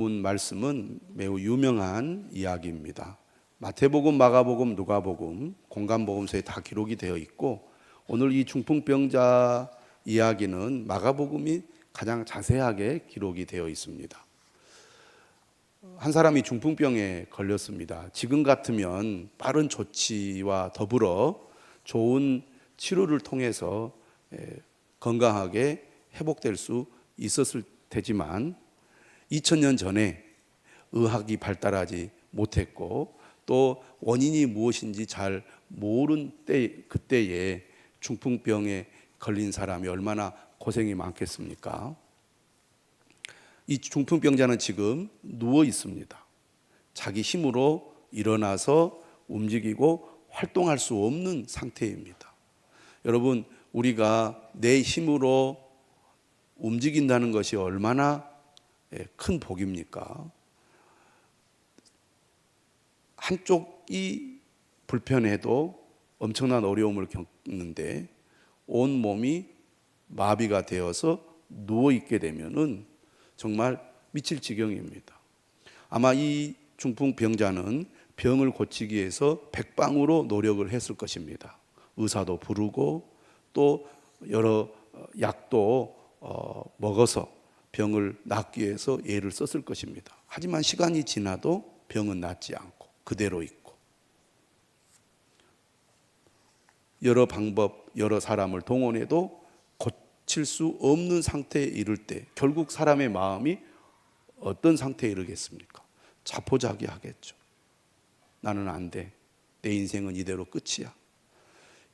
본 말씀은 매우 유명한 이야기입니다. 마태복음, 마가복음, 누가복음, 공관복음서에 다 기록이 되어 있고, 오늘 이 중풍병자 이야기는 마가복음이 가장 자세하게 기록이 되어 있습니다. 한 사람이 중풍병에 걸렸습니다. 지금 같으면 빠른 조치와 더불어 좋은 치료를 통해서 건강하게 회복될 수 있었을 테지만 2000년 전에 의학이 발달하지 못했고 또 원인이 무엇인지 잘 모른 그때에 중풍병에 걸린 사람이 얼마나 고생이 많겠습니까? 이 중풍병자는 지금 누워 있습니다. 자기 힘으로 일어나서 움직이고 활동할 수 없는 상태입니다. 여러분, 우리가 내 힘으로 움직인다는 것이 얼마나 큰 복입니까? 한쪽이 불편해도 엄청난 어려움을 겪는데 온 몸이 마비가 되어서 누워있게 되면은 정말 미칠 지경입니다. 아마 이 중풍병자는 병을 고치기 위해서 백방으로 노력을 했을 것입니다. 의사도 부르고 또 여러 약도 먹어서 병을 낫기 위해서 애를 썼을 것입니다. 하지만 시간이 지나도 병은 낫지 않고 그대로 있고, 여러 방법, 여러 사람을 동원해도 고칠 수 없는 상태에 이를 때 결국 사람의 마음이 어떤 상태에 이르겠습니까? 자포자기하겠죠. 나는 안 돼. 내 인생은 이대로 끝이야.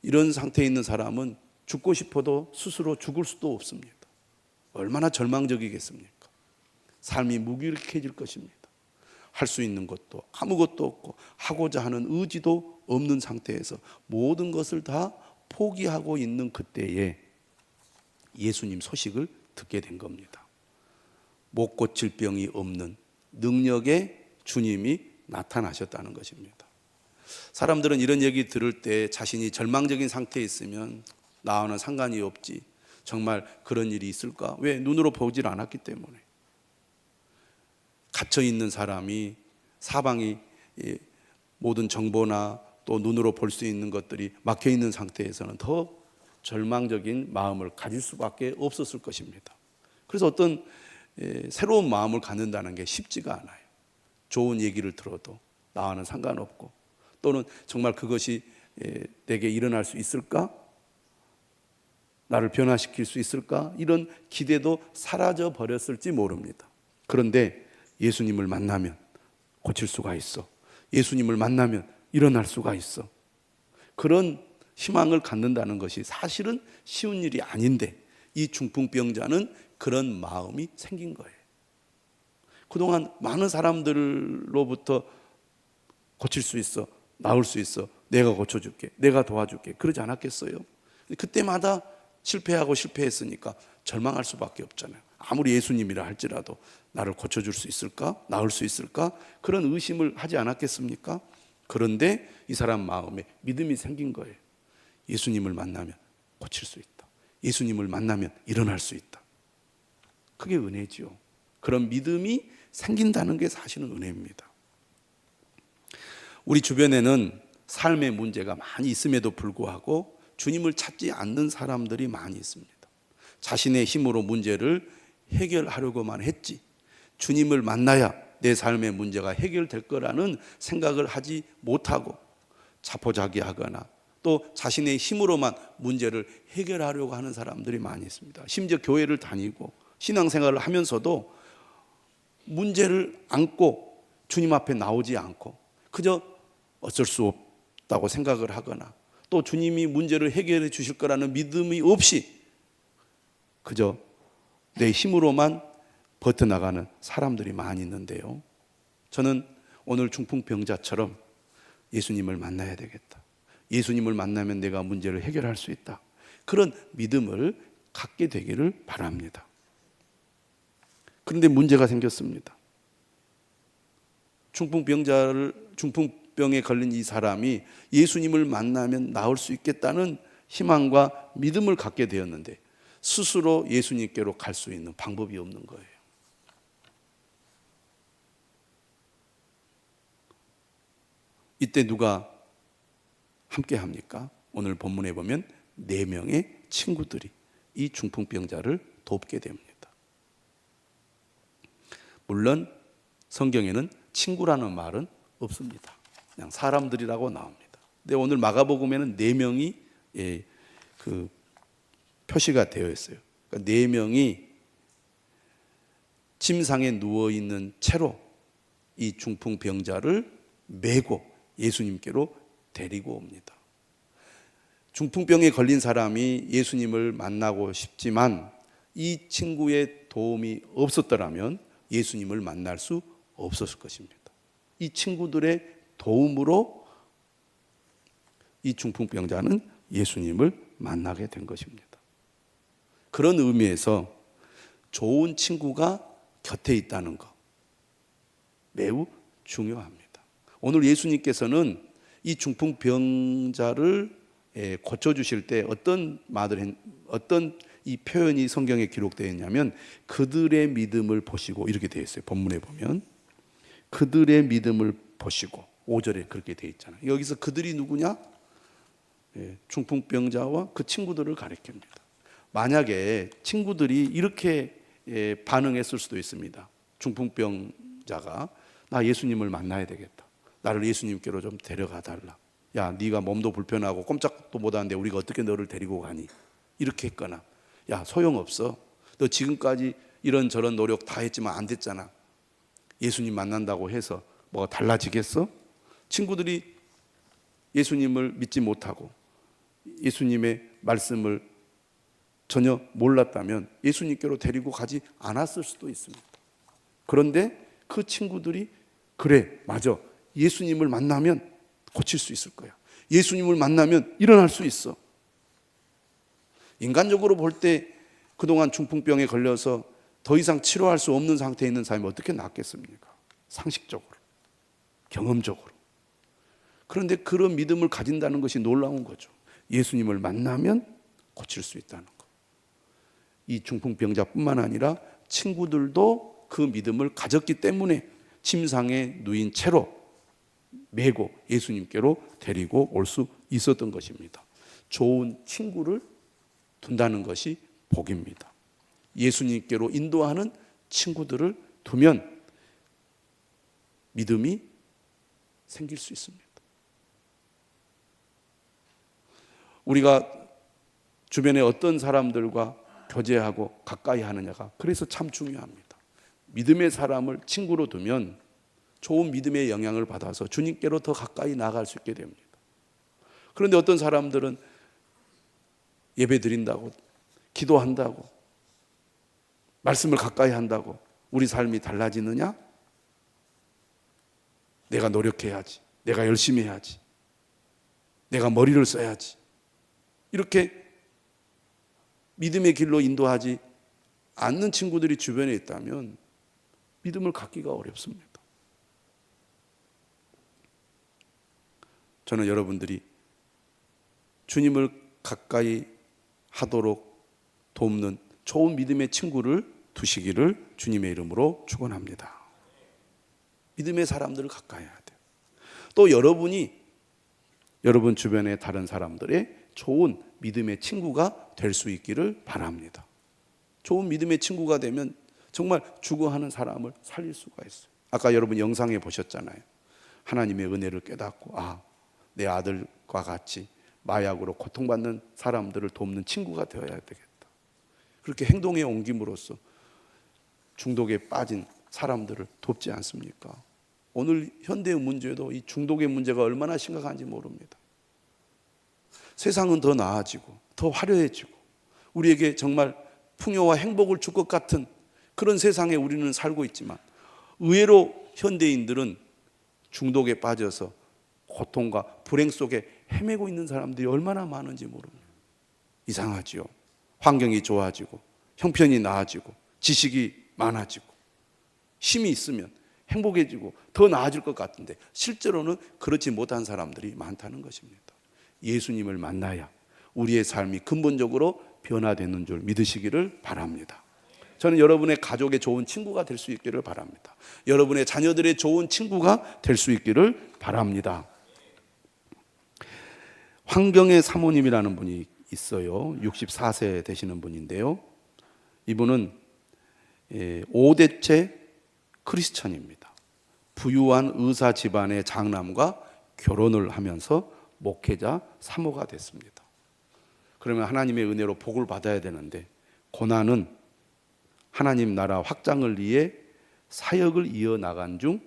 이런 상태에 있는 사람은 죽고 싶어도 스스로 죽을 수도 없습니다. 얼마나 절망적이겠습니까? 삶이 무기력해질 것입니다. 할 수 있는 것도 아무것도 없고 하고자 하는 의지도 없는 상태에서 모든 것을 다 포기하고 있는 그때에 예수님 소식을 듣게 된 겁니다. 못 고칠 병이 없는 능력의 주님이 나타나셨다는 것입니다. 사람들은 이런 얘기 들을 때 자신이 절망적인 상태에 있으면 나와는 상관이 없지, 정말 그런 일이 있을까? 왜? 눈으로 보질 않았기 때문에. 갇혀있는 사람이 사방이 모든 정보나 또 눈으로 볼 수 있는 것들이 막혀있는 상태에서는 더 절망적인 마음을 가질 수밖에 없었을 것입니다. 그래서 어떤 새로운 마음을 갖는다는 게 쉽지가 않아요. 좋은 얘기를 들어도 나와는 상관없고, 또는 정말 그것이 내게 일어날 수 있을까? 나를 변화시킬 수 있을까? 이런 기대도 사라져 버렸을지 모릅니다. 그런데 예수님을 만나면 고칠 수가 있어. 예수님을 만나면 일어날 수가 있어. 그런 희망을 갖는다는 것이 사실은 쉬운 일이 아닌데 이 중풍병자는 그런 마음이 생긴 거예요. 그동안 많은 사람들로부터 고칠 수 있어, 나을 수 있어, 내가 고쳐줄게, 내가 도와줄게, 그러지 않았겠어요? 그때마다 실패했으니까 절망할 수밖에 없잖아요. 아무리 예수님이라 할지라도 나를 고쳐줄 수 있을까? 나을 수 있을까? 그런 의심을 하지 않았겠습니까? 그런데 이 사람 마음에 믿음이 생긴 거예요. 예수님을 만나면 고칠 수 있다. 예수님을 만나면 일어날 수 있다. 그게 은혜지요. 그런 믿음이 생긴다는 게 사실은 은혜입니다. 우리 주변에는 삶의 문제가 많이 있음에도 불구하고 주님을 찾지 않는 사람들이 많이 있습니다. 자신의 힘으로 문제를 해결하려고만 했지 주님을 만나야 내 삶의 문제가 해결될 거라는 생각을 하지 못하고 자포자기하거나 또 자신의 힘으로만 문제를 해결하려고 하는 사람들이 많이 있습니다. 심지어 교회를 다니고 신앙생활을 하면서도 문제를 안고 주님 앞에 나오지 않고 그저 어쩔 수 없다고 생각을 하거나 또 주님이 문제를 해결해 주실 거라는 믿음이 없이 그저 내 힘으로만 버텨나가는 사람들이 많이 있는데요. 저는 오늘 중풍병자처럼 예수님을 만나야 되겠다. 예수님을 만나면 내가 문제를 해결할 수 있다. 그런 믿음을 갖게 되기를 바랍니다. 그런데 문제가 생겼습니다. 중풍병에 걸린 이 사람이 예수님을 만나면 나을 수 있겠다는 희망과 믿음을 갖게 되었는데 스스로 예수님께로 갈 수 있는 방법이 없는 거예요. 이때 누가 함께 합니까? 오늘 본문에 보면 4명의 친구들이 이 중풍병자를 돕게 됩니다. 물론 성경에는 친구라는 말은 없습니다. 그냥 사람들이라고 나옵니다. 근데 오늘 마가복음에는 4명이 그 표시가 되어 있어요. 그러니까 4명이 침상에 누워 있는 채로 이 중풍병자를 메고 예수님께로 데리고 옵니다. 중풍병에 걸린 사람이 예수님을 만나고 싶지만 이 친구의 도움이 없었더라면 예수님을 만날 수 없었을 것입니다. 이 친구들의 도움으로 이 중풍병자는 예수님을 만나게 된 것입니다. 그런 의미에서 좋은 친구가 곁에 있다는 것 매우 중요합니다. 오늘 예수님께서는 이 중풍병자를 고쳐주실 때 어떤 이 표현이 성경에 기록되어 있냐면 그들의 믿음을 보시고 이렇게 되어 있어요. 본문에 보면 그들의 믿음을 보시고 5절에 그렇게 되어 있잖아요. 여기서 그들이 누구냐? 중풍병자와 그 친구들을 가리킵니다. 만약에 친구들이 이렇게 반응했을 수도 있습니다. 중풍병자가 나 예수님을 만나야 되겠다. 나를 예수님께로 좀 데려가 달라. 야, 네가 몸도 불편하고 꼼짝도 못하는데 우리가 어떻게 너를 데리고 가니? 이렇게 했거나 야, 소용없어. 너 지금까지 이런저런 노력 다 했지만 안 됐잖아. 예수님 만난다고 해서 뭐가 달라지겠어? 친구들이 예수님을 믿지 못하고 예수님의 말씀을 전혀 몰랐다면 예수님께로 데리고 가지 않았을 수도 있습니다. 그런데 그 친구들이 그래, 맞아. 예수님을 만나면 고칠 수 있을 거야. 예수님을 만나면 일어날 수 있어. 인간적으로 볼 때 그동안 중풍병에 걸려서 더 이상 치료할 수 없는 상태에 있는 사람이 어떻게 낫겠습니까? 상식적으로, 경험적으로. 그런데 그런 믿음을 가진다는 것이 놀라운 거죠. 예수님을 만나면 고칠 수 있다는 것. 이 중풍병자뿐만 아니라 친구들도 그 믿음을 가졌기 때문에 침상에 누인 채로 메고 예수님께로 데리고 올 수 있었던 것입니다. 좋은 친구를 둔다는 것이 복입니다. 예수님께로 인도하는 친구들을 두면 믿음이 생길 수 있습니다. 우리가 주변에 어떤 사람들과 교제하고 가까이 하느냐가 그래서 참 중요합니다. 믿음의 사람을 친구로 두면 좋은 믿음의 영향을 받아서 주님께로 더 가까이 나아갈 수 있게 됩니다. 그런데 어떤 사람들은 예배 드린다고, 기도한다고, 말씀을 가까이 한다고 우리 삶이 달라지느냐? 내가 노력해야지, 내가 열심히 해야지, 내가 머리를 써야지, 이렇게 믿음의 길로 인도하지 않는 친구들이 주변에 있다면 믿음을 갖기가 어렵습니다. 저는 여러분들이 주님을 가까이 하도록 돕는 좋은 믿음의 친구를 두시기를 주님의 이름으로 축원합니다. 믿음의 사람들을 가까이 해야 돼요. 또 여러분이 여러분 주변의 다른 사람들의 좋은 믿음의 친구가 될 수 있기를 바랍니다. 좋은 믿음의 친구가 되면 정말 죽어가는 사람을 살릴 수가 있어요. 아까 여러분 영상에 보셨잖아요. 하나님의 은혜를 깨닫고 내 아들과 같이 마약으로 고통받는 사람들을 돕는 친구가 되어야 되겠다. 그렇게 행동에 옮김으로써 중독에 빠진 사람들을 돕지 않습니까? 오늘 현대의 문제도 이 중독의 문제가 얼마나 심각한지 모릅니다. 세상은 더 나아지고 더 화려해지고 우리에게 정말 풍요와 행복을 줄 것 같은 그런 세상에 우리는 살고 있지만 의외로 현대인들은 중독에 빠져서 고통과 불행 속에 헤매고 있는 사람들이 얼마나 많은지 모릅니다. 이상하지요. 환경이 좋아지고 형편이 나아지고 지식이 많아지고 힘이 있으면 행복해지고 더 나아질 것 같은데 실제로는 그렇지 못한 사람들이 많다는 것입니다. 예수님을 만나야 우리의 삶이 근본적으로 변화되는 줄 믿으시기를 바랍니다. 저는 여러분의 가족의 좋은 친구가 될 수 있기를 바랍니다. 여러분의 자녀들의 좋은 친구가 될 수 있기를 바랍니다. 황경애 사모님이라는 분이 있어요. 64세 되시는 분인데요. 이분은 5대째 크리스천입니다. 부유한 의사 집안의 장남과 결혼을 하면서 목회자 사모가 됐습니다. 그러면 하나님의 은혜로 복을 받아야 되는데 고난은 하나님 나라 확장을 위해 사역을 이어나간 중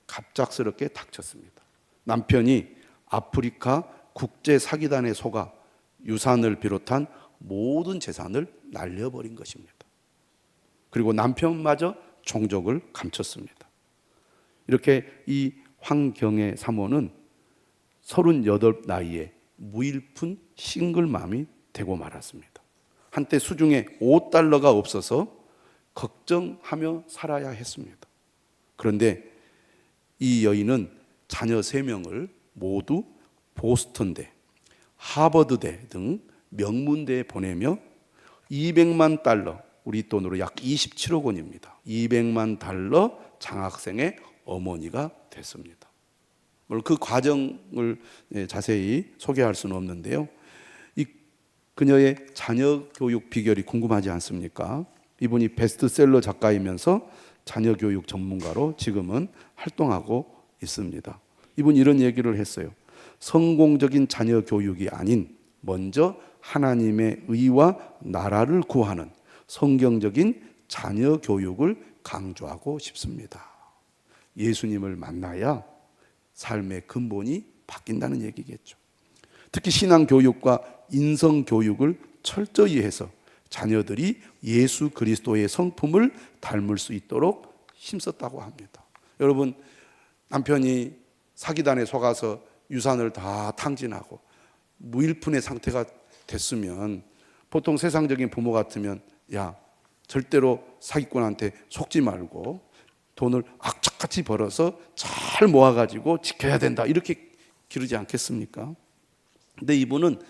갑작스럽게 닥쳤습니다. 남편이 아프리카 국제 사기단에 속아 유산을 비롯한 모든 재산을 날려버린 것입니다. 그리고 남편마저 종족을 감췄습니다. 이렇게 이 황경애 사모는 38 나이에 무일푼 싱글맘이 되고 말았습니다. 한때 수중에 $5가 없어서 걱정하며 살아야 했습니다. 그런데 이 여인은 자녀 3명을 모두 보스턴대, 하버드대 등 명문대에 보내며 $200만, 우리 돈으로 약 27억 원입니다. $200만 장학생의 어머니가 됐습니다. 물론 그 과정을 자세히 소개할 수는 없는데요. 이 그녀의 자녀 교육 비결이 궁금하지 않습니까? 이분이 베스트셀러 작가이면서 자녀 교육 전문가로 지금은 활동하고 있습니다. 이분이 이런 얘기를 했어요. 성공적인 자녀 교육이 아닌 먼저 하나님의 의와 나라를 구하는 성경적인 자녀 교육을 강조하고 싶습니다. 예수님을 만나야 삶의 근본이 바뀐다는 얘기겠죠. 특히 신앙 교육과 인성 교육을 철저히 해서 자녀들이 예수 그리스도의 성품을 닮을 수 있도록 힘썼다고 합니다. 여러분, 남편이 사기단에 속아서 유산을 다 탕진하고 무일푼의 상태가 됐으면 보통 세상적인 부모 같으면 야, 절대로 사기꾼한테 속지 말고 돈을 악착같이 벌어서 잘 모아가지고 지켜야 된다, 이렇게 기르지 않겠습니까? 근데 이분은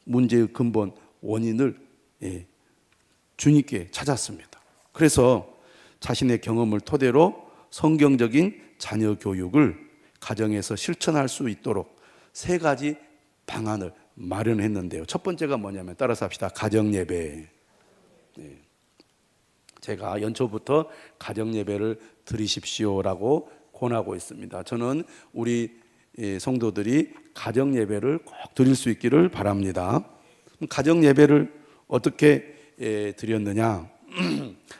문제의 근본 원인을 주님께 찾았습니다. 그래서 자신의 경험을 토대로 성경적인 자녀 교육을 가정에서 실천할 수 있도록 3가지 방안을 마련했는데요. 첫 번째가 뭐냐면, 따라서 합시다. 가정예배. 제가 연초부터 가정예배를 드리십시오라고 권하고 있습니다. 저는 우리 성도들이 가정예배를 꼭 드릴 수 있기를 바랍니다. 가정예배를 어떻게 드렸느냐?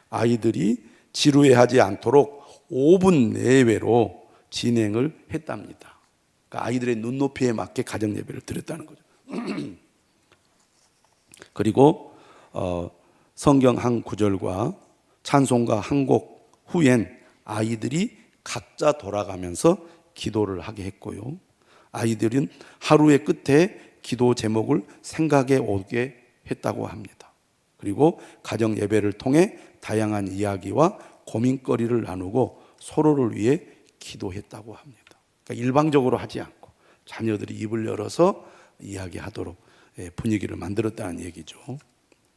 아이들이 지루해하지 않도록 5분 내외로 진행을 했답니다. 그러니까 아이들의 눈높이에 맞게 가정예배를 드렸다는 거죠. 그리고 성경 한 구절과 찬송가 한 곡 후엔 아이들이 각자 돌아가면서 기도를 하게 했고요. 아이들은 하루의 끝에 기도 제목을 생각해 오게 했다고 합니다. 그리고 가정 예배를 통해 다양한 이야기와 고민거리를 나누고 서로를 위해 기도했다고 합니다. 그러니까 일방적으로 하지 않고 자녀들이 입을 열어서 이야기하도록 분위기를 만들었다는 얘기죠.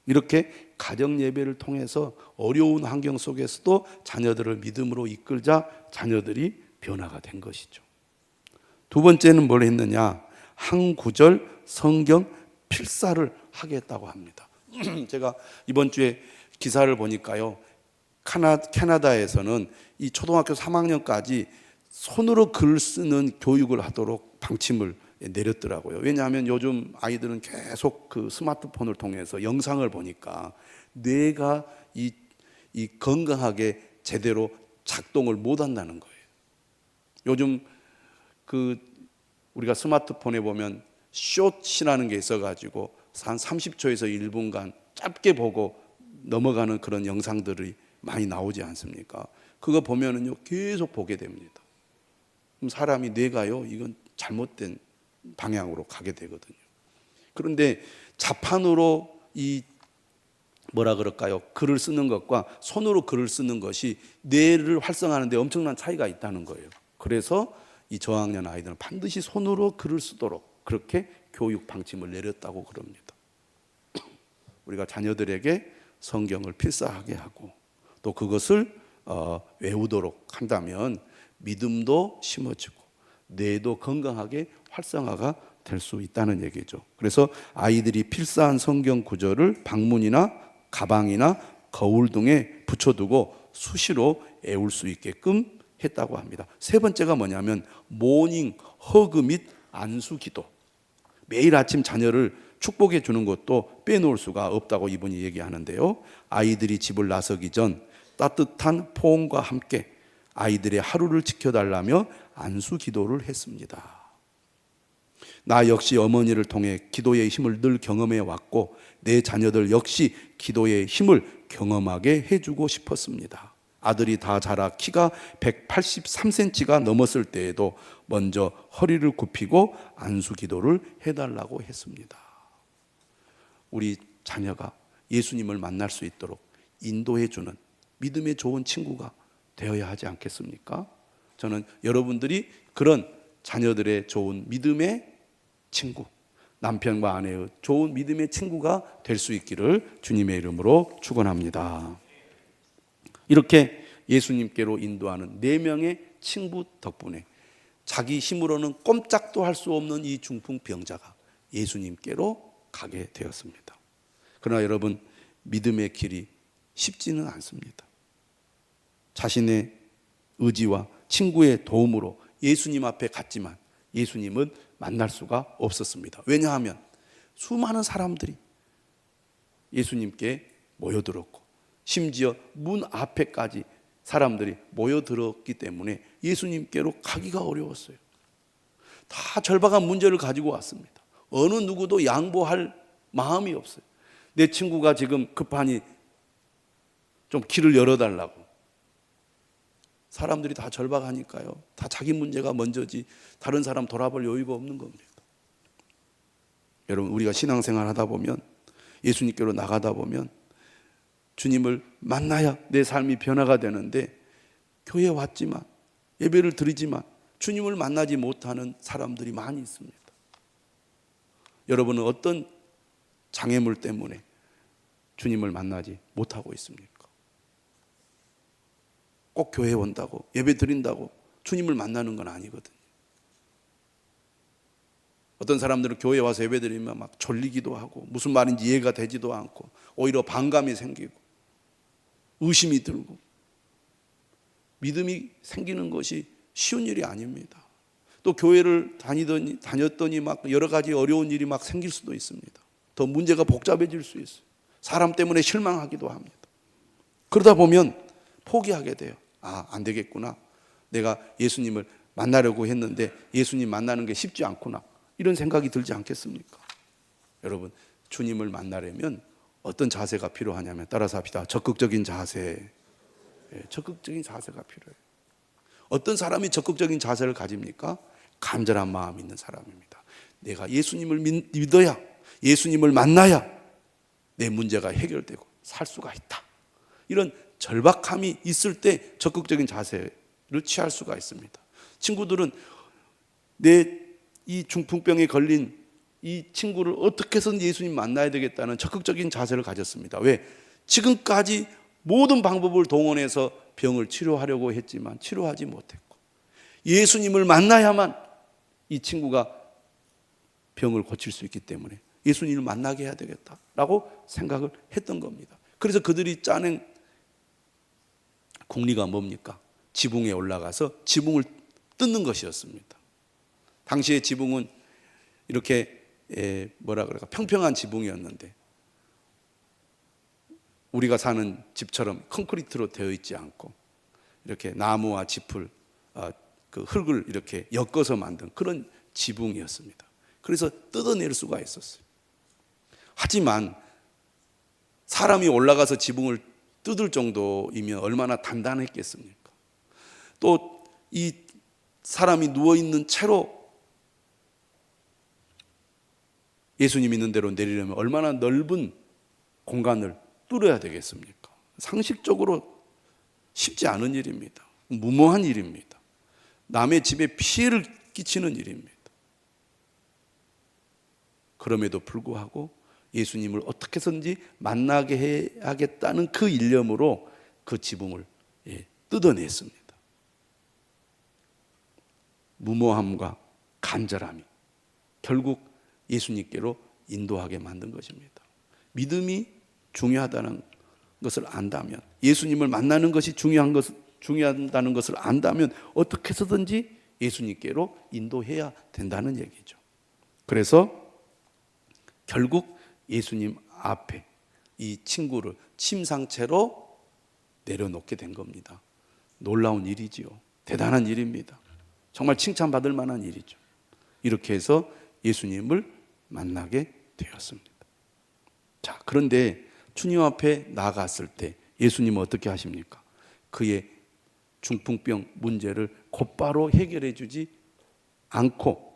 이렇게 가정 예배를 통해서 어려운 환경 속에서도 자녀들을 믿음으로 이끌자 자녀들이 변화가 된 것이죠. 두 번째는 뭘 했느냐? 한 구절 성경 필사를 하게 했다고 합니다. 제가 이번 주에 기사를 보니까요, 캐나다에서는 이 초등학교 3학년까지 손으로 글 쓰는 교육을 하도록 방침을 내렸더라고요. 왜냐하면 요즘 아이들은 계속 그 스마트폰을 통해서 영상을 보니까 뇌가 이 건강하게 제대로 작동을 못 한다는 거예요. 요즘 그 우리가 스마트폰에 보면 숏이라는 게 있어가지고 한 30초에서 1분간 짧게 보고 넘어가는 그런 영상들이 많이 나오지 않습니까? 그거 보면은요 계속 보게 됩니다. 그럼 사람이 뇌가요 이건 잘못된 방향으로 가게 되거든요. 그런데 자판으로 이 뭐라 그럴까요? 글을 쓰는 것과 손으로 글을 쓰는 것이 뇌를 활성화하는 데 엄청난 차이가 있다는 거예요. 그래서 이 저학년 아이들은 반드시 손으로 글을 쓰도록 그렇게 교육 방침을 내렸다고 그럽니다. 우리가 자녀들에게 성경을 필사하게 하고 또 그것을 외우도록 한다면 믿음도 심어지고 뇌도 건강하게 활성화가 될 수 있다는 얘기죠. 그래서 아이들이 필사한 성경 구절을 방문이나 가방이나 거울 등에 붙여두고 수시로 외울 수 있게끔 했다고 합니다. 세 번째가 뭐냐면 모닝 허그 및 안수 기도. 매일 아침 자녀를 축복해 주는 것도 빼놓을 수가 없다고 이분이 얘기하는데요. 아이들이 집을 나서기 전 따뜻한 포옹과 함께 아이들의 하루를 지켜달라며 안수 기도를 했습니다. 나 역시 어머니를 통해 기도의 힘을 늘 경험해 왔고 내 자녀들 역시 기도의 힘을 경험하게 해주고 싶었습니다. 아들이 다 자라 키가 183cm가 넘었을 때에도 먼저 허리를 굽히고 안수 기도를 해달라고 했습니다. 우리 자녀가 예수님을 만날 수 있도록 인도해 주는 믿음의 좋은 친구가 되어야 하지 않겠습니까? 저는 여러분들이 그런 자녀들의 좋은 믿음의 친구, 남편과 아내의 좋은 믿음의 친구가 될 수 있기를 주님의 이름으로 축원합니다. 이렇게 예수님께로 인도하는 4명의 친구 덕분에 자기 힘으로는 꼼짝도 할 수 없는 이 중풍병자가 예수님께로 가게 되었습니다. 그러나 여러분, 믿음의 길이 쉽지는 않습니다. 자신의 의지와 친구의 도움으로 예수님 앞에 갔지만 예수님은 만날 수가 없었습니다. 왜냐하면 수많은 사람들이 예수님께 모여들었고 심지어 문 앞에까지 사람들이 모여들었기 때문에 예수님께로 가기가 어려웠어요. 다 절박한 문제를 가지고 왔습니다. 어느 누구도 양보할 마음이 없어요. 내 친구가 지금 급하니 좀 길을 열어달라고. 사람들이 다 절박하니까요. 다 자기 문제가 먼저지 다른 사람 돌아볼 여유가 없는 겁니다. 여러분, 우리가 신앙생활 하다 보면, 예수님께로 나가다 보면 주님을 만나야 내 삶이 변화가 되는데, 교회에 왔지만 예배를 드리지만 주님을 만나지 못하는 사람들이 많이 있습니다. 여러분은 어떤 장애물 때문에 주님을 만나지 못하고 있습니까? 꼭 교회에 온다고 예배 드린다고 주님을 만나는 건 아니거든요. 어떤 사람들은 교회에 와서 예배 드리면 막 졸리기도 하고 무슨 말인지 이해가 되지도 않고 오히려 반감이 생기고 의심이 들고, 믿음이 생기는 것이 쉬운 일이 아닙니다. 또 교회를 다녔더니 막 여러 가지 어려운 일이 막 생길 수도 있습니다. 더 문제가 복잡해질 수 있어요. 사람 때문에 실망하기도 합니다. 그러다 보면 포기하게 돼요. 안 되겠구나. 내가 예수님을 만나려고 했는데 예수님 만나는 게 쉽지 않구나. 이런 생각이 들지 않겠습니까? 여러분, 주님을 만나려면 어떤 자세가 필요하냐면, 따라서 합시다. 적극적인 자세. 적극적인 자세가 필요해요. 어떤 사람이 적극적인 자세를 가집니까? 간절한 마음이 있는 사람입니다. 내가 예수님을 믿어야, 예수님을 만나야 내 문제가 해결되고 살 수가 있다. 이런 절박함이 있을 때 적극적인 자세를 취할 수가 있습니다. 친구들은 내 이 중풍병에 걸린 이 친구를 어떻게 해서든 예수님 만나야 되겠다는 적극적인 자세를 가졌습니다. 왜? 지금까지 모든 방법을 동원해서 병을 치료하려고 했지만 치료하지 못했고, 예수님을 만나야만 이 친구가 병을 고칠 수 있기 때문에 예수님을 만나게 해야 되겠다라고 생각을 했던 겁니다. 그래서 그들이 짜낸 공리가 뭡니까? 지붕에 올라가서 지붕을 뜯는 것이었습니다. 당시의 지붕은 이렇게 평평한 지붕이었는데 우리가 사는 집처럼 콘크리트로 되어 있지 않고 이렇게 나무와 짚을, 그 흙을 이렇게 엮어서 만든 그런 지붕이었습니다. 그래서 뜯어낼 수가 있었어요. 하지만 사람이 올라가서 지붕을 뜯을 정도이면 얼마나 단단했겠습니까? 또 이 사람이 누워있는 채로 예수님 있는 대로 내리려면 얼마나 넓은 공간을 뚫어야 되겠습니까? 상식적으로 쉽지 않은 일입니다. 무모한 일입니다. 남의 집에 피해를 끼치는 일입니다. 그럼에도 불구하고 예수님을 어떻게 해서든지 만나게 해야겠다는 그 일념으로 그 지붕을 뜯어냈습니다. 무모함과 간절함이 결국 예수님께로 인도하게 만든 것입니다. 믿음이 중요하다는 것을 안다면, 예수님을 만나는 것이 중요하다는 것을 안다면 어떻게 해서든지 예수님께로 인도해야 된다는 얘기죠. 그래서 결국 예수님 앞에 이 친구를 침상채로 내려놓게 된 겁니다. 놀라운 일이지요. 대단한 일입니다. 정말 칭찬받을 만한 일이죠. 이렇게 해서 예수님을 만나게 되었습니다. 자, 그런데 주님 앞에 나아갔을 때 예수님은 어떻게 하십니까? 그의 중풍병 문제를 곧바로 해결해 주지 않고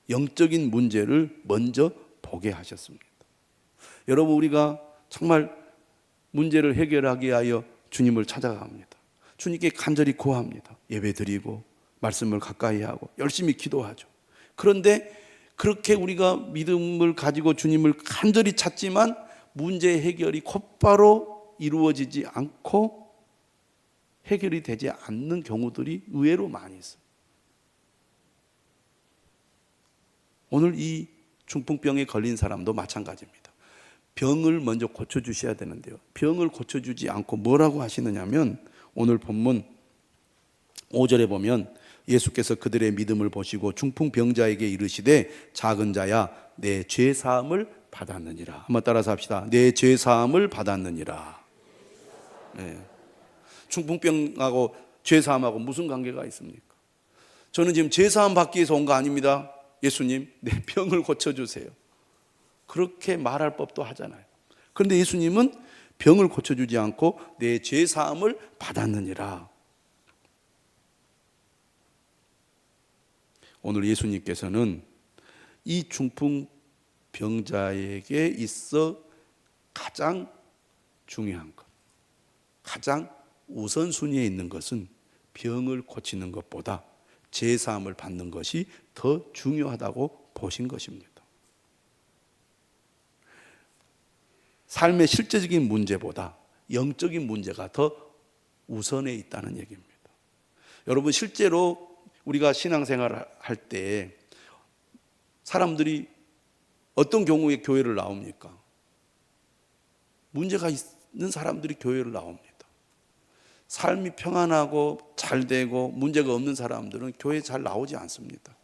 영적인 문제를 먼저 보게 하셨습니다. 여러분, 우리가 정말 문제를 해결하기 위하여 주님을 찾아갑니다. 주님께 간절히 구합니다. 예배드리고 말씀을 가까이 하고 열심히 기도하죠. 그런데 그렇게 우리가 믿음을 가지고 주님을 간절히 찾지만 문제 해결이 곧바로 이루어지지 않고 해결이 되지 않는 경우들이 의외로 많이 있어요. 오늘 이 중풍병에 걸린 사람도 마찬가지입니다. 병을 먼저 고쳐주셔야 되는데요, 병을 고쳐주지 않고 뭐라고 하시느냐면, 오늘 본문 5절에 보면 예수께서 그들의 믿음을 보시고 중풍병자에게 이르시되 작은 자야 내 죄사함을 받았느니라. 한번 따라서 합시다. 내 죄사함을 받았느니라. 네. 중풍병하고 죄사함하고 무슨 관계가 있습니까? 저는 지금 죄사함 받기 위해서 온 거 아닙니다. 예수님, 내 병을 고쳐주세요. 그렇게 말할 법도 하잖아요. 그런데 예수님은 병을 고쳐주지 않고 내 죄사함을 받았느니라. 오늘 예수님께서는 이 중풍병자에게 있어 가장 중요한 것, 가장 우선순위에 있는 것은 병을 고치는 것보다 죄사함을 받는 것이 더 중요하다고 보신 것입니다. 삶의 실제적인 문제보다 영적인 문제가 더 우선에 있다는 얘기입니다. 여러분, 실제로 우리가 신앙생활을 할 때 사람들이 어떤 경우에 교회를 나옵니까? 문제가 있는 사람들이 교회를 나옵니다. 삶이 평안하고 잘 되고 문제가 없는 사람들은 교회에 잘 나오지 않습니다.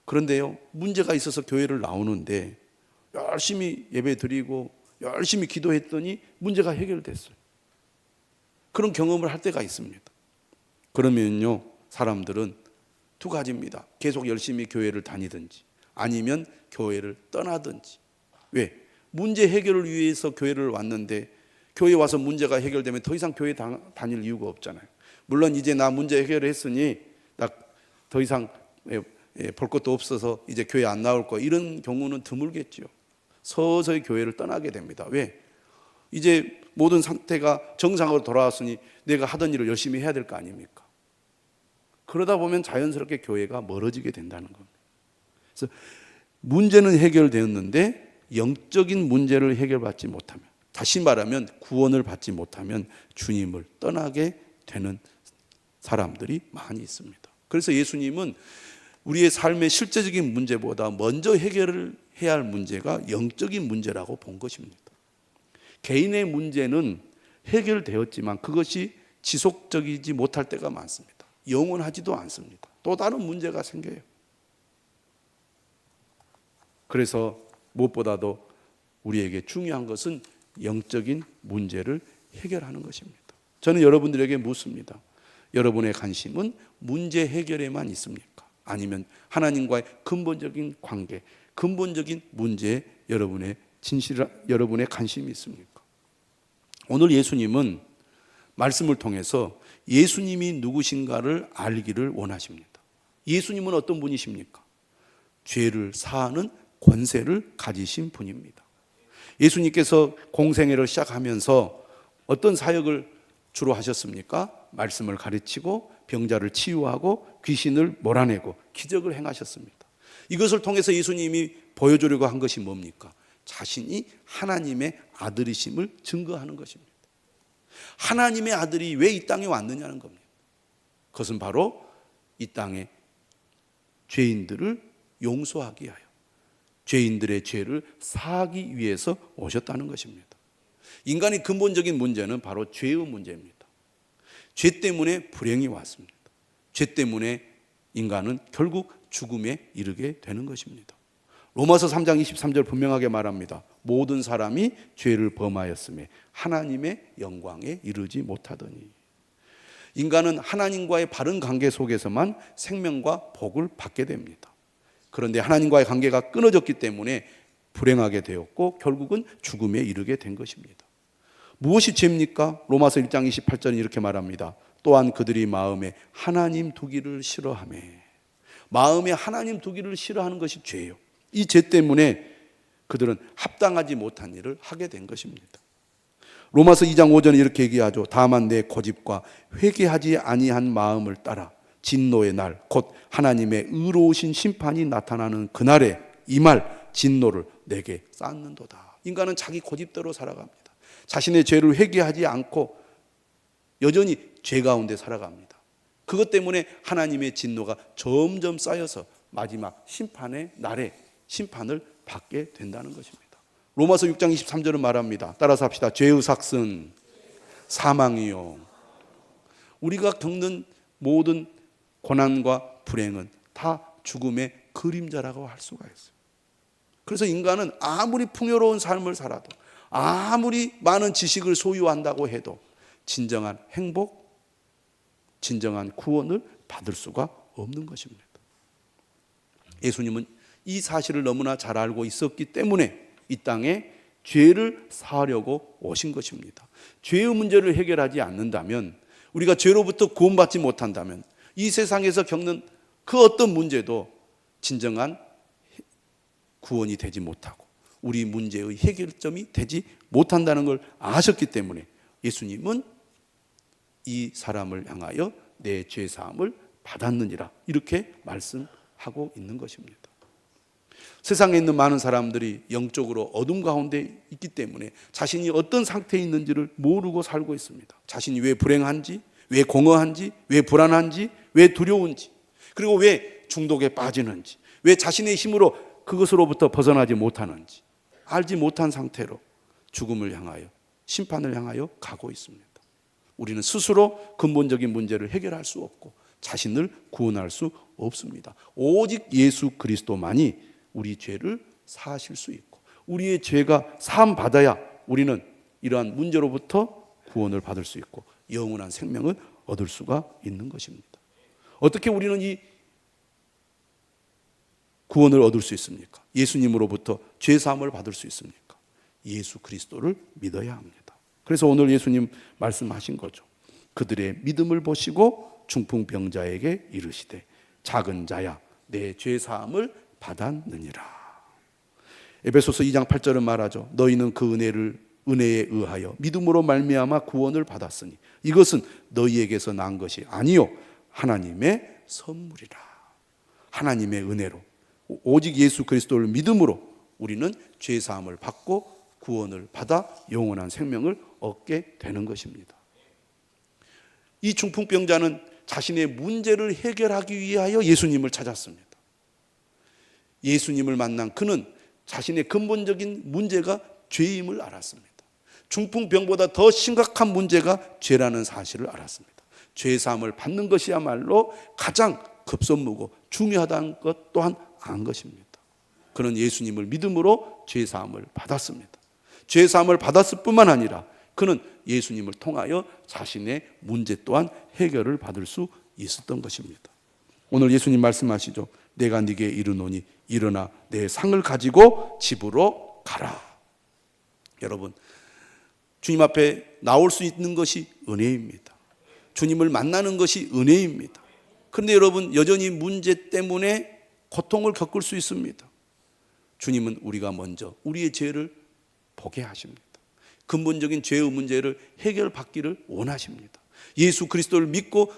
그런데요, 문제가 있어서 교회를 나오는데 열심히 예배 드리고 열심히 기도했더니 문제가 해결됐어요. 그런 경험을 할 때가 있습니다. 그러면요, 사람들은 두 가지입니다. 계속 열심히 교회를 다니든지 아니면 교회를 떠나든지. 왜? 문제 해결을 위해서 교회를 왔는데 교회 와서 문제가 해결되면 더 이상 교회 다닐 이유가 없잖아요. 물론 이제 나 문제 해결을 했으니 나 더 이상 볼 것도 없어서 이제 교회 안 나올 거, 이런 경우는 드물겠죠. 서서히 교회를 떠나게 됩니다. 왜? 이제 모든 상태가 정상으로 돌아왔으니 내가 하던 일을 열심히 해야 될 거 아닙니까? 그러다 보면 자연스럽게 교회가 멀어지게 된다는 겁니다. 그래서 문제는 해결되었는데 영적인 문제를 해결받지 못하면, 다시 말하면 구원을 받지 못하면 주님을 떠나게 되는 사람들이 많이 있습니다. 그래서 예수님은 우리의 삶의 실제적인 문제보다 먼저 해결을 해야 할 문제가 영적인 문제라고 본 것입니다. 개인의 문제는 해결되었지만 그것이 지속적이지 못할 때가 많습니다. 영원하지도 않습니다. 또 다른 문제가 생겨요. 그래서 무엇보다도 우리에게 중요한 것은 영적인 문제를 해결하는 것입니다. 저는 여러분들에게 묻습니다. 여러분의 관심은 문제 해결에만 있습니까? 아니면 하나님과의 근본적인 관계, 근본적인 문제에 여러분의 관심이 있습니까? 오늘 예수님은 말씀을 통해서 예수님이 누구신가를 알기를 원하십니다. 예수님은 어떤 분이십니까? 죄를 사하는 권세를 가지신 분입니다. 예수님께서 공생애를 시작하면서 어떤 사역을 주로 하셨습니까? 말씀을 가르치고 병자를 치유하고 귀신을 몰아내고 기적을 행하셨습니다. 이것을 통해서 예수님이 보여주려고 한 것이 뭡니까? 자신이 하나님의 아들이심을 증거하는 것입니다. 하나님의 아들이 왜 이 땅에 왔느냐는 겁니다. 그것은 바로 이 땅에 죄인들을 용서하기 위하여, 죄인들의 죄를 사하기 위해서 오셨다는 것입니다. 인간의 근본적인 문제는 바로 죄의 문제입니다. 죄 때문에 불행이 왔습니다. 죄 때문에 인간은 결국 죽음에 이르게 되는 것입니다. 로마서 3장 23절 분명하게 말합니다. 모든 사람이 죄를 범하였음에 하나님의 영광에 이르지 못하더니. 인간은 하나님과의 바른 관계 속에서만 생명과 복을 받게 됩니다. 그런데 하나님과의 관계가 끊어졌기 때문에 불행하게 되었고 결국은 죽음에 이르게 된 것입니다. 무엇이 죄입니까? 로마서 1장 28절은 이렇게 말합니다. 또한 그들이 마음에 하나님 두기를 싫어하며, 마음에 하나님 두기를 싫어하는 것이 죄예요. 이 죄 때문에 그들은 합당하지 못한 일을 하게 된 것입니다. 로마서 2장 5절에 이렇게 얘기하죠. 다만 내 고집과 회개하지 아니한 마음을 따라 진노의 날, 곧 하나님의 의로우신 심판이 나타나는 그날에 이 말 진노를 내게 쌓는도다. 인간은 자기 고집대로 살아갑니다. 자신의 죄를 회개하지 않고 여전히 죄 가운데 살아갑니다. 그것 때문에 하나님의 진노가 점점 쌓여서 마지막 심판의 날에 심판을 받게 된다는 것입니다. 로마서 6장 23절은 말합니다. 따라서 합시다. 죄의 삭은 사망이요. 우리가 겪는 모든 고난과 불행은 다 죽음의 그림자라고 할 수가 있어요. 그래서 인간은 아무리 풍요로운 삶을 살아도, 아무리 많은 지식을 소유한다고 해도 진정한 행복, 진정한 구원을 받을 수가 없는 것입니다. 예수님은 이 사실을 너무나 잘 알고 있었기 때문에 이 땅에 죄를 사하려고 오신 것입니다. 죄의 문제를 해결하지 않는다면, 우리가 죄로부터 구원받지 못한다면 이 세상에서 겪는 그 어떤 문제도 진정한 구원이 되지 못하고 우리 문제의 해결점이 되지 못한다는 걸 아셨기 때문에 예수님은 이 사람을 향하여 내 죄사함을 받았느니라 이렇게 말씀하고 있는 것입니다. 세상에 있는 많은 사람들이 영적으로 어둠 가운데 있기 때문에 자신이 어떤 상태에 있는지를 모르고 살고 있습니다. 자신이 왜 불행한지, 왜 공허한지, 왜 불안한지, 왜 두려운지, 그리고 왜 중독에 빠지는지, 왜 자신의 힘으로 그것으로부터 벗어나지 못하는지 알지 못한 상태로 죽음을 향하여, 심판을 향하여 가고 있습니다. 우리는 스스로 근본적인 문제를 해결할 수 없고 자신을 구원할 수 없습니다. 오직 예수 그리스도만이 우리 죄를 사하실 수 있고, 우리의 죄가 사함 받아야 우리는 이러한 문제로부터 구원을 받을 수 있고 영원한 생명을 얻을 수가 있는 것입니다. 어떻게 우리는 이 구원을 얻을 수 있습니까? 예수님으로부터 죄 사함을 받을 수 있습니까? 예수 그리스도를 믿어야 합니다. 그래서 오늘 예수님 말씀하신 거죠. 그들의 믿음을 보시고 중풍병자에게 이르시되 작은 자야 내 죄 사함을 받았느니라. 에베소서 2장 8절은 말하죠. 너희는 그 은혜에 의하여 믿음으로 말미암아 구원을 받았으니 이것은 너희에게서 난 것이 아니요 하나님의 선물이라. 하나님의 은혜로 오직 예수 그리스도를 믿음으로 우리는 죄 사함을 받고 구원을 받아 영원한 생명을 얻게 되는 것입니다. 이 중풍병자는 자신의 문제를 해결하기 위하여 예수님을 찾았습니다. 예수님을 만난 그는 자신의 근본적인 문제가 죄임을 알았습니다. 중풍병보다 더 심각한 문제가 죄라는 사실을 알았습니다. 죄 사함을 받는 것이야말로 가장 급선무고 중요하다는 것 또한 안 것입니다. 그는 예수님을 믿음으로 죄 사함을 받았습니다. 죄 사함을 받았을 뿐만 아니라 그는 예수님을 통하여 자신의 문제 또한 해결을 받을 수 있었던 것입니다. 오늘 예수님 말씀하시죠. 내가 네게 이르노니 일어나 내 상을 가지고 집으로 가라. 여러분, 주님 앞에 나올 수 있는 것이 은혜입니다. 주님을 만나는 것이 은혜입니다. 그런데 여러분, 여전히 문제 때문에 고통을 겪을 수 있습니다. 주님은 우리가 먼저 우리의 죄를 보게 하십니다. 근본적인 죄의 문제를 해결받기를 원하십니다. 예수 그리스도를 믿고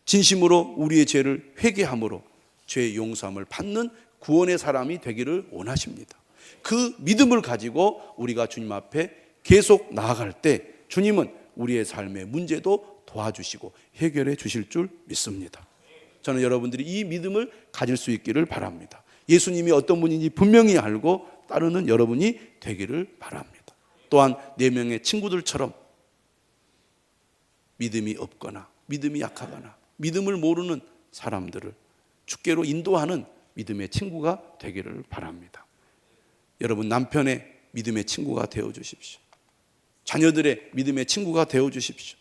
진심으로 우리의 죄를 회개함으로 죄 용서함을 받는 구원의 사람이 되기를 원하십니다. 그 믿음을 가지고 우리가 주님 앞에 계속 나아갈 때 주님은 우리의 삶의 문제도 도와주시고 해결해 주실 줄 믿습니다. 저는 여러분들이 이 믿음을 가질 수 있기를 바랍니다. 예수님이 어떤 분인지 분명히 알고 따르는 여러분이 되기를 바랍니다. 또한 4명의 친구들처럼 믿음이 없거나 믿음이 약하거나 믿음을 모르는 사람들을 주께로 인도하는 믿음의 친구가 되기를 바랍니다. 여러분, 남편의 믿음의 친구가 되어 주십시오. 자녀들의 믿음의 친구가 되어 주십시오.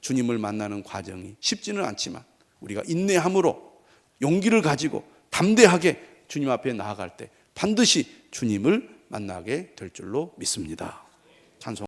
주님을 만나는 과정이 쉽지는 않지만 우리가 인내함으로 용기를 가지고 담대하게 주님 앞에 나아갈 때 반드시 주님을 만나게 될 줄로 믿습니다. 찬송.